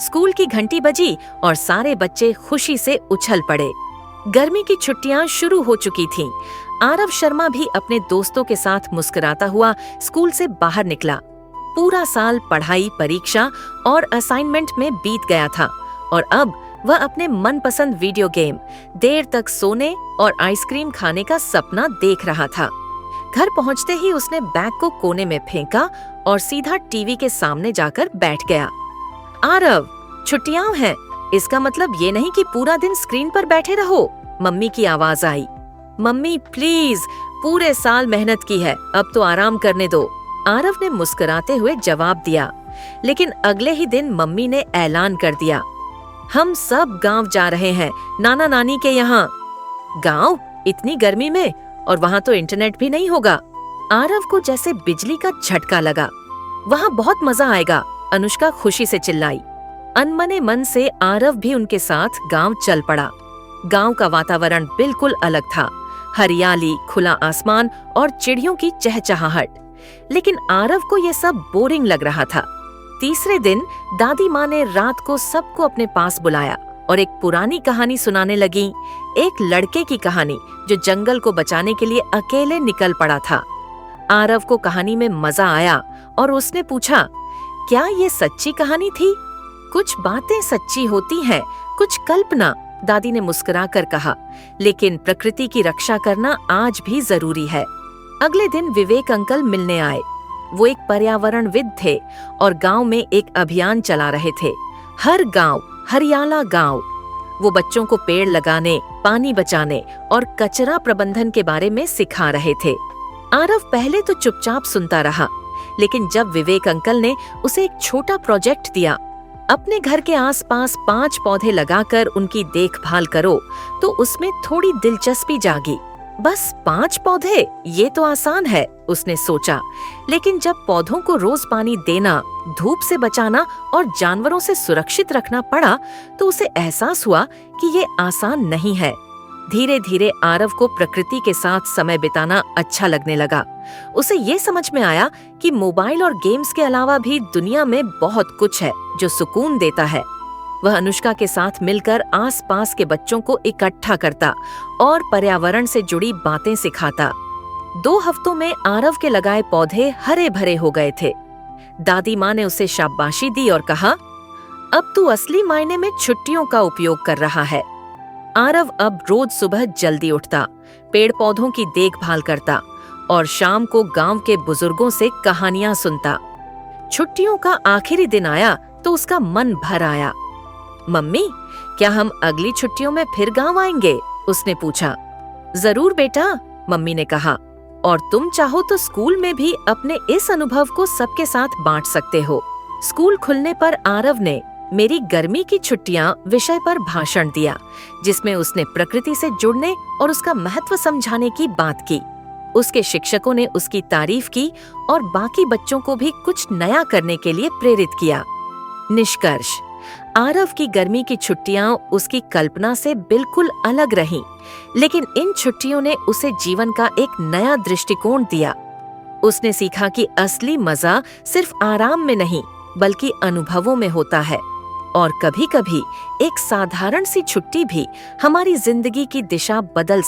School की घंटी बजी और सारे बच्चे खुशी से उछल पड़े। गर्मी की छुट्टियां शुरू हो चुकी थीं। आरव शर्मा भी अपने दोस्तों के साथ मुस्कुराता हुआ स्कूल से बाहर निकला। पूरा साल पढ़ाई, परीक्षा और असाइनमेंट में बीत गया था और अब वह अपने मनपसंद वीडियो गेम, देर तक सोने और आइसक्रीम खाने का सपना देख रहा था। घर पहुंचते ही उसने बैग को कोने में फेंका और सीधा टीवी के सामने जाकर बैठ गया। आरव, छुट्टियां हैं, इसका मतलब ये नहीं कि पूरा दिन स्क्रीन पर बैठे रहो। मम्मी की आवाज आई। मम्मी प्लीज, पूरे साल मेहनत की है, अब तो आराम करने दो। आरव ने मुस्कुराते हुए जवाब दिया। लेकिन अगले ही दिन मम्मी ने ऐलान कर दिया, हम सब गांव जा रहे हैं, नाना नानी के यहाँ। गांव? इतनी गर्मी में? और वहाँ तो इंटरनेट भी नहीं होगा। आरव को जैसे बिजली का झटका लगा। वहाँ बहुत मजा आएगा, अनुष्का खुशी से चिल्लाई। अनमने मन से आरव भी उनके साथ गांव चल पड़ा। गांव का वातावरण बिल्कुल अलग था, हरियाली, खुला आसमान और चिड़ियों की चहचहाहट। लेकिन आरव को ये सब बोरिंग लग रहा था। तीसरे दिन दादी माँ ने रात को सबको अपने पास बुलाया और एक पुरानी कहानी सुनाने लगी। एक लड़के की कहानी जो जंगल को बचाने के लिए अकेले निकल पड़ा था। आरव को कहानी में मजा आया और उसने पूछा, क्या ये सच्ची कहानी थी? कुछ बातें सच्ची होती हैं, कुछ कल्पना, दादी ने मुस्कुराकर कहा। लेकिन प्रकृति की रक्षा करना आज भी जरूरी है। अगले दिन विवेक अंकल मिलने आए। वो एक पर्यावरणविद थे और गांव में एक अभियान चला रहे थे, हर गांव हरियाला गांव। वो बच्चों को पेड़ लगाने, पानी बचाने और कचरा प्रबंधन के बारे में सिखा रहे थे। आरव पहले तो चुपचाप सुनता रहा, लेकिन जब विवेक अंकल ने उसे एक छोटा प्रोजेक्ट दिया, अपने घर के आसपास 5 पौधे लगाकर उनकी देखभाल करो, तो उसमें थोड़ी दिलचस्पी जागी। बस 5 पौधे, ये तो आसान है, उसने सोचा। लेकिन जब पौधों को रोज पानी देना, धूप से बचाना और जानवरों से सुरक्षित रखना पड़ा, तो उसे एहसास हुआ कि ये आसान नहीं है। धीरे धीरे आरव को प्रकृति के साथ समय बिताना अच्छा लगने लगा। उसे ये समझ में आया कि मोबाइल और गेम्स के अलावा भी दुनिया में बहुत कुछ है जो सुकून देता है। वह अनुष्का के साथ मिलकर आसपास के बच्चों को इकट्ठा करता और पर्यावरण से जुड़ी बातें सिखाता। 2 हफ्तों में आरव के लगाए पौधे हरे भरे हो गए थे। दादी माँ ने उसे शाबाशी दी और कहा, अब तू असली मायने में छुट्टियों का उपयोग कर रहा है। आरव अब रोज सुबह जल्दी उठता, पेड़ पौधों की देखभाल करता और शाम को गांव के बुजुर्गों से कहानियां सुनता। छुट्टियों का आखिरी दिन आया तो उसका मन भर आया। मम्मी, क्या हम अगली छुट्टियों में फिर गांव आएंगे? उसने पूछा। जरूर बेटा, मम्मी ने कहा, और तुम चाहो तो स्कूल में भी अपने इस अनुभव को सबके साथ बांट सकते हो। स्कूल खुलने पर आरव ने मेरी गर्मी की छुट्टियां विषय पर भाषण दिया, जिसमें उसने प्रकृति से जुड़ने और उसका महत्व समझाने की बात की। उसके शिक्षकों ने उसकी तारीफ की और बाकी बच्चों को भी कुछ नया करने के लिए प्रेरित किया। निष्कर्ष, आरव की गर्मी की छुट्टियां उसकी कल्पना से बिल्कुल अलग रहीं, लेकिन इन छुट्टियों ने उसे जीवन का एक नया दृष्टिकोण दिया। उसने सीखा कि असली मजा सिर्फ आराम में नहीं, बल्कि अनुभवों में होता है। और कभी-कभी एक साधारण सी छुट्टी भी हमारी जिंदगी की दिशा बदल